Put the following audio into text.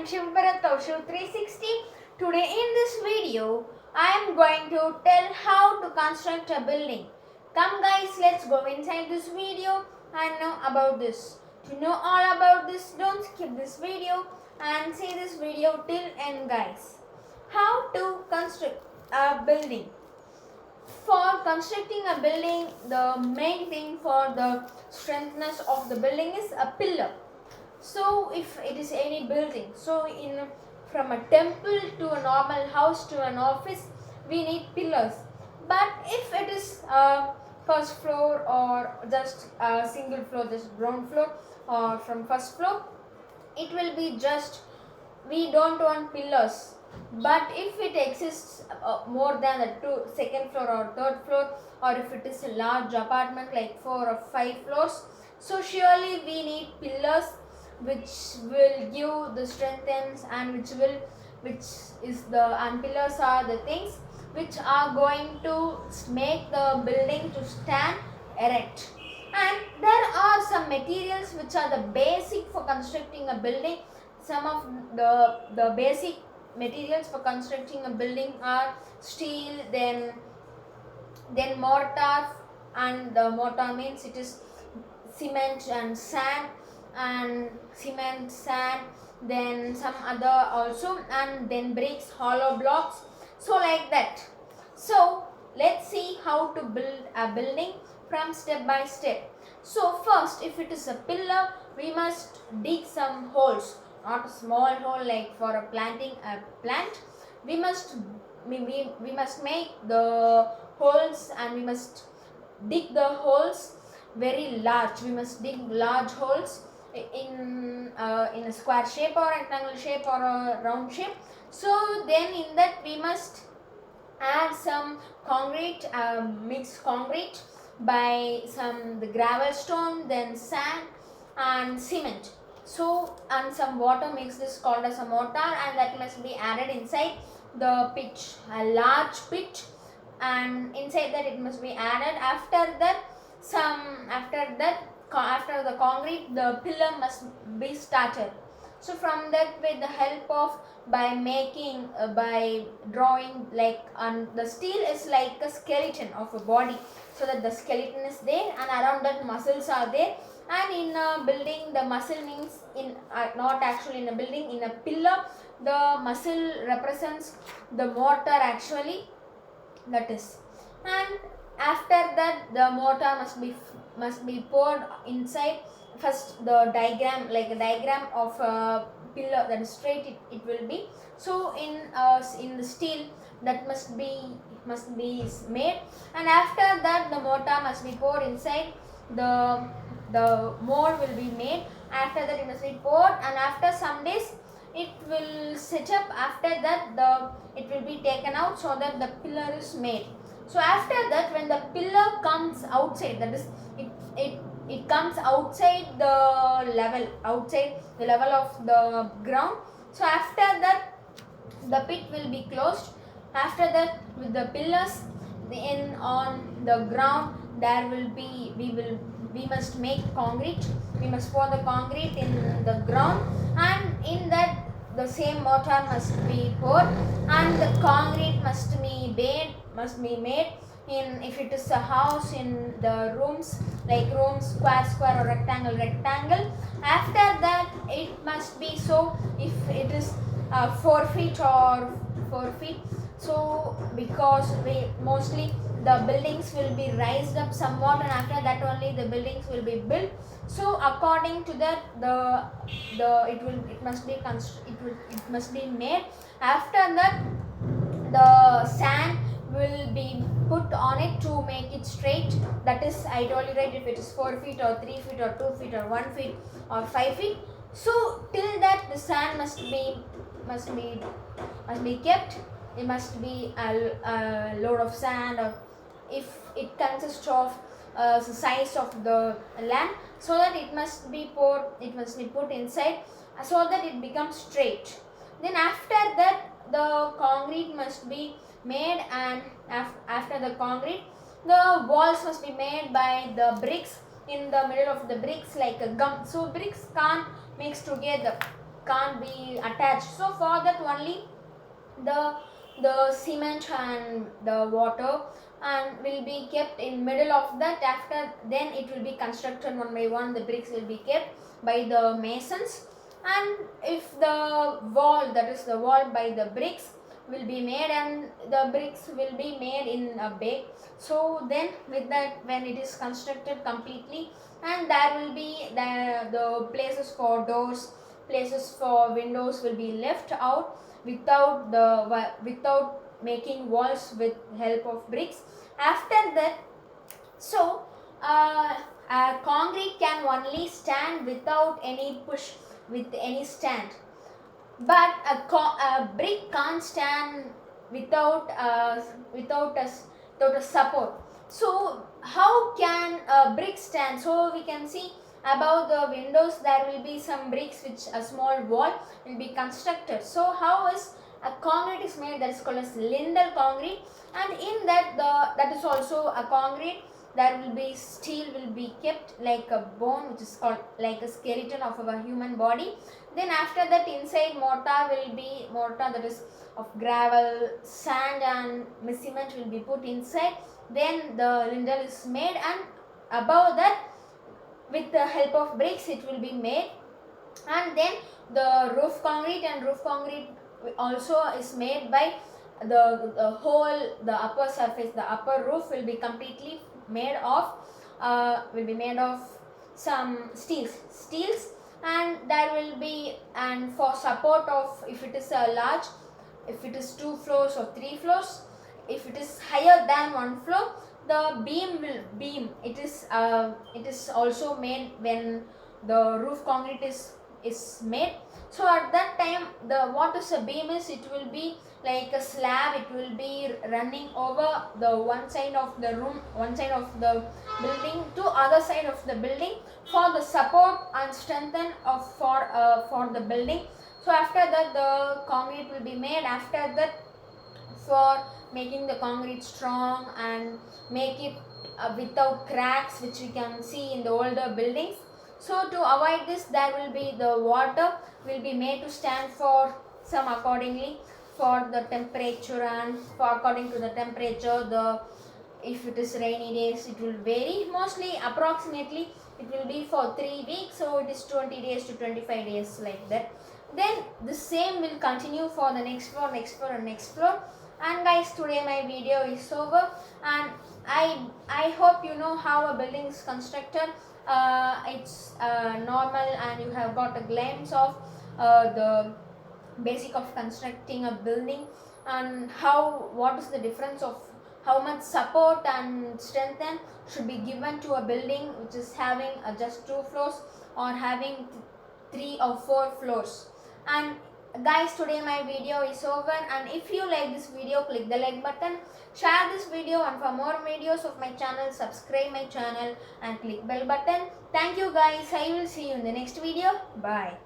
am Shiv Bharat of Shiv 360. Today in this video, I am going to tell how to construct a building. Come guys, let's go inside this video and know about this. To know all about this, don't skip this video and see this video till end guys. How to construct a building. For constructing a building, the main thing for the strengthness of the building is a pillar. So if it is any building, so from a temple to a normal house to an office, we need pillars. But if it is a first floor or just a single floor, just ground floor or from first floor, it will be just, we don't want pillars. But if it exists more than the second floor or third floor, or if it is a large apartment like 4 or 5 floors, so surely we need pillars which will give the strengthens and and pillars are the things which are going to make the building to stand erect. And there are some materials which are the basic for constructing a building. Some of the basic materials for constructing a building are steel, then mortar, and the mortar means it is cement and sand, then some other also, and then bricks, hollow blocks, so like that. So let's see how to build a building from step by step. So first, if it is a pillar, we must dig some holes, not a small hole like for planting a plant. We must make the holes, and we must dig the holes very large. We must dig large holes in a square shape or rectangle shape or a round shape. So then in that we must add some concrete, mixed concrete by the gravel stone, then sand and cement. So and some water mixed is called as a mortar, and that must be added inside the pit, a large pit, and inside that it must be added. After the concrete, the pillar must be started. So from that, with the help of by drawing, like, and the steel is like a skeleton of a body, so that the skeleton is there and around that muscles are there. And in a building, the muscle means not actually in a building, in a pillar, the muscle represents the mortar actually, that is. And after that, the mortar must be poured inside. First, the diagram, like a diagram of a pillar, that is straight it will be. So in the steel, that must be made, and after that the mortar must be poured inside. The mold will be made. After that it must be poured, and after some days it will set up. After that it will be taken out, so that the pillar is made. So after that, when the pillar comes outside, that is it comes outside the level of the ground. So after that, the pit will be closed. After that, with the pillars on the ground, there will be we must make concrete. We must pour the concrete in the ground, and in that the same mortar must be poured, and the concrete must be made in, if it is a house, in the rooms, like rooms, square or rectangle. After that, it must be, so if it is 4 feet or 4 feet, so because mostly the buildings will be raised up somewhat, and after that only the buildings will be built. So according to that, it must be made. After that, the sand will be put on it to make it straight. That is, I told you, right, if it is 4 feet or 3 feet or 2 feet or 1 feet or 5 feet. So till that, the sand must be kept. It must be a load of sand, or if it consists of the size of the land, so that it must be put inside, so that it becomes straight. Then after that, the concrete must be made, and after the concrete, the walls must be made by the bricks. In the middle of the bricks, like a gum, so bricks can't mix together. can't be attached. So for that only the cement and the water and will be kept in middle of that. After then it will be constructed one by one. The bricks will be kept by the masons, and if the wall, that is the wall by the bricks will be made, and the bricks will be made in a bag. So then with that, when it is constructed completely, and there will be the places for doors, places for windows will be left out without making walls with help of bricks. After that, so concrete can only stand without any push, with any stand, but a brick can't stand without a support. So how can a brick stand? So we can see above the windows there will be some bricks which a small wall will be constructed. So how is a concrete is made? That is called as lintel concrete, and in that is also a concrete. There will be steel will be kept like a bone, which is called like a skeleton of our human body. Then after that, inside mortar will be mortar, that is of gravel, sand and cement will be put inside. Then the lintel is made, and above that with the help of bricks it will be made. And then the roof concrete also is made by the whole, the upper surface, the upper roof will be completely made of some steels, and there will be, and for support of, if it is a large, if it is 2 floors or 3 floors, if it is higher than 1 floor, the beam it is also made when the roof concrete is made. So at that time, what is a beam is, it will be like a slab, it will be running over the one side of the room, one side of the building to other side of the building for the support and strengthen of for the building. So after that the concrete will be made. After that, for making the concrete strong and make it without cracks, which we can see in the older buildings. So to avoid this, there will be the water will be made to stand for some accordingly for the temperature, and for according to the temperature, if it is rainy days it will vary. Mostly approximately it will be for 3 weeks, so it is 20 days to 25 days like that. Then the same will continue for the next floor and next floor. And guys, today my video is over, and I hope you know how a building is constructed. It's normal, and you have got a glimpse of the basic of constructing a building, and what is the difference of how much support and strength should be given to a building which is having just 2 floors or having 3 or 4 floors. And guys, today my video is over, and if you like this video, click the like button, share this video, and for more videos of my channel, subscribe my channel and click bell button. Thank you guys. I will see you in the next video. Bye.